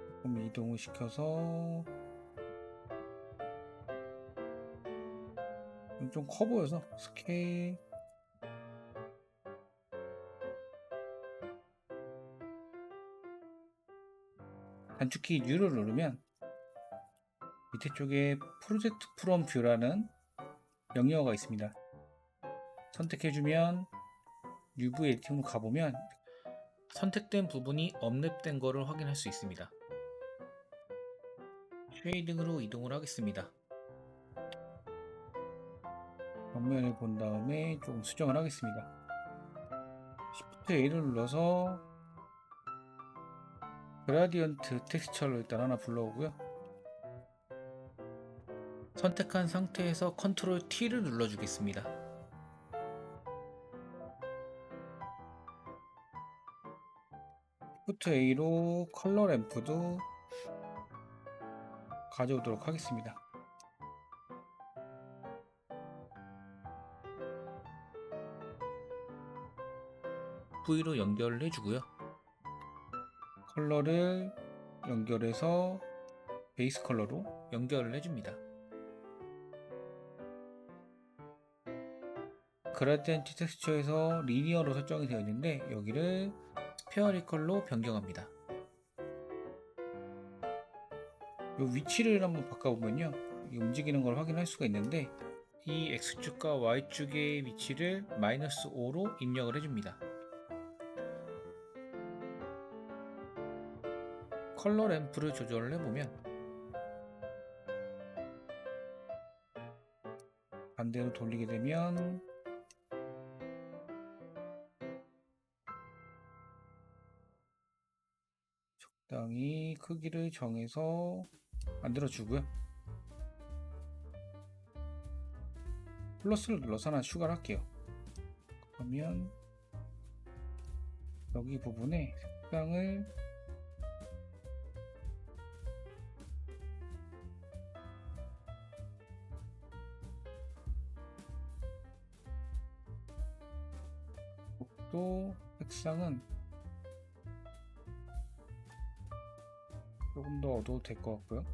조금 이동을 시켜서 좀 커 보여서 스케일 단축키 U를 누르면 밑에 쪽에 프로젝트 프롬 뷰라는 명령어가 있습니다. 선택해주면 UV 에디팅으로 가보면 선택된 부분이 업랩된 거를 확인할 수 있습니다. 쉐이딩으로 이동을 하겠습니다. 정면을 본 다음에 조금 수정을 하겠습니다. Shift A를 눌러서 그라디언트 텍스처를 일단 하나 불러오고요. 선택한 상태에서 컨트롤 T를 눌러주겠습니다. Shift A로 컬러 램프도 가져오도록 하겠습니다. V로 연결을 해주고요. 컬러를 연결해서 베이스 컬러로 연결을 해줍니다. 그라디언트 텍스처에서 리니어로 설정이 되어 있는데 여기를 스페어리컬로 변경합니다. 이 위치를 한번 바꿔보면요, 움직이는 걸 확인할 수가 있는데 이 X축과 Y축의 위치를 -5로 입력을 해줍니다. 컬러 램프를 조절을 해보면 반대로 돌리게 되면 적당히 크기를 정해서 만들어 주고요. 플러스를 눌러서 하나 추가를 할게요. 그러면 여기 부분에 색상을 또 색상은 조금 더 어두워도 될 것 같고요.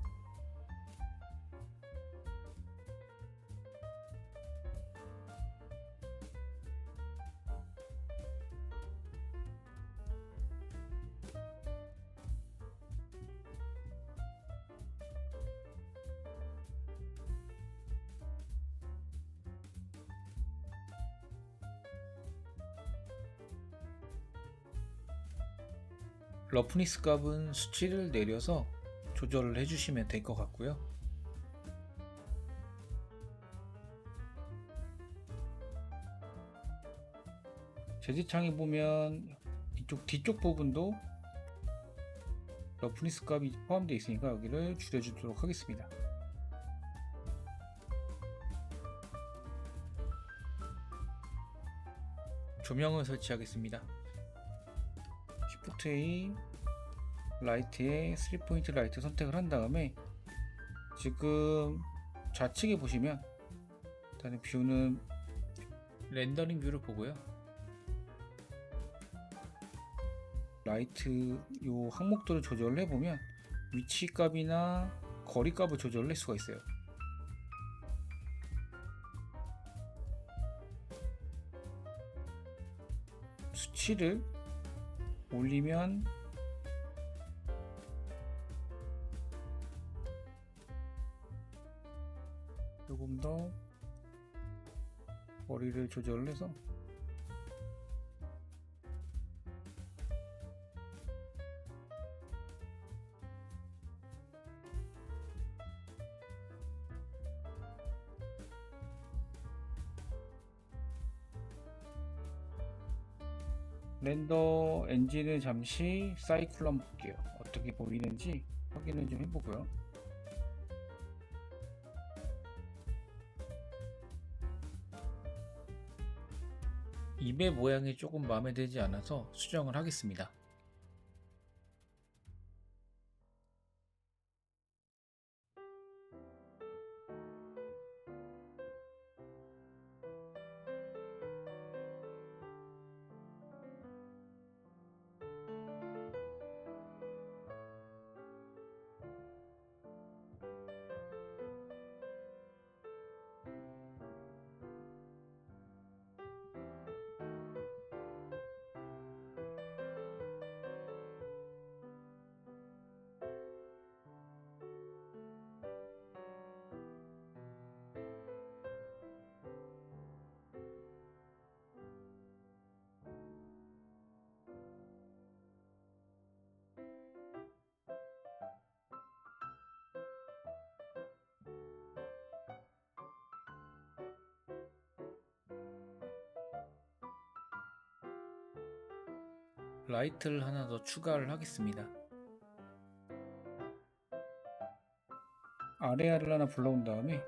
러프니스 값은 수치를 내려서 조절을 해주시면 될 것 같고요. 제지창에 보면 이쪽 뒤쪽 부분도 러프니스 값이 포함되어 있으니까 여기를 줄여주도록 하겠습니다. 조명을 설치하겠습니다. Shift A 라이트에 3포인트 라이트 선택을 한 다음에 지금 좌측에 보시면 일단 뷰는 렌더링 뷰를 보고요. 라이트 요 항목들을 조절을 해보면 위치 값이나 거리 값을 조절을 할 수가 있어요. 수치를 올리면 조금 더 거리를 조절을 해서 렌더 엔진을 잠시 사이클로 한번 볼게요. 어떻게 보이는지 확인을 좀 해보고요. 입의 모양이 조금 마음에 들지 않아서 수정을 하겠습니다. 라이트를 하나 더 추가를 하겠습니다. 아레아를 하나 불러온 다음에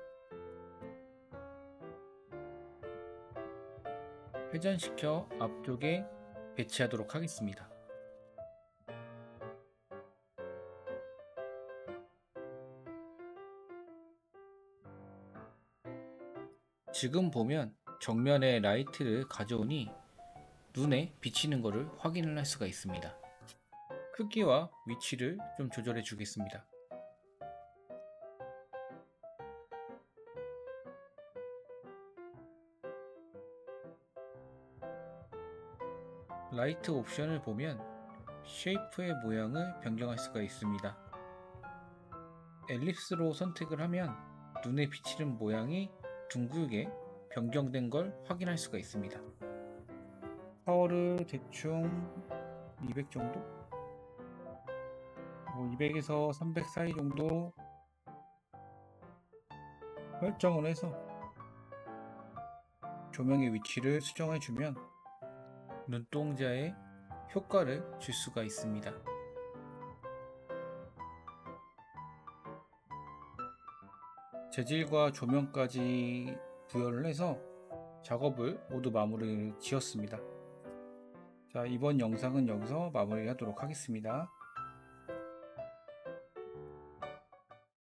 회전시켜 앞쪽에 배치하도록 하겠습니다. 지금 보면 정면에 라이트를 가져오니 눈에 비치는 것을 확인을 할 수가 있습니다. 크기와 위치를 좀 조절해 주겠습니다. 라이트 옵션을 보면 쉐이프의 모양을 변경할 수가 있습니다. 엘립스로 선택을 하면 눈에 비치는 모양이 둥글게 변경된 걸 확인할 수가 있습니다. 파워를 대충 200 정도? 200에서 300 사이 정도 설정을 해서 조명의 위치를 수정해주면 눈동자에 효과를 줄 수가 있습니다. 재질과 조명까지 부여를 해서 작업을 모두 마무리를 지었습니다. 자, 이번 영상은 여기서 마무리하도록 하겠습니다.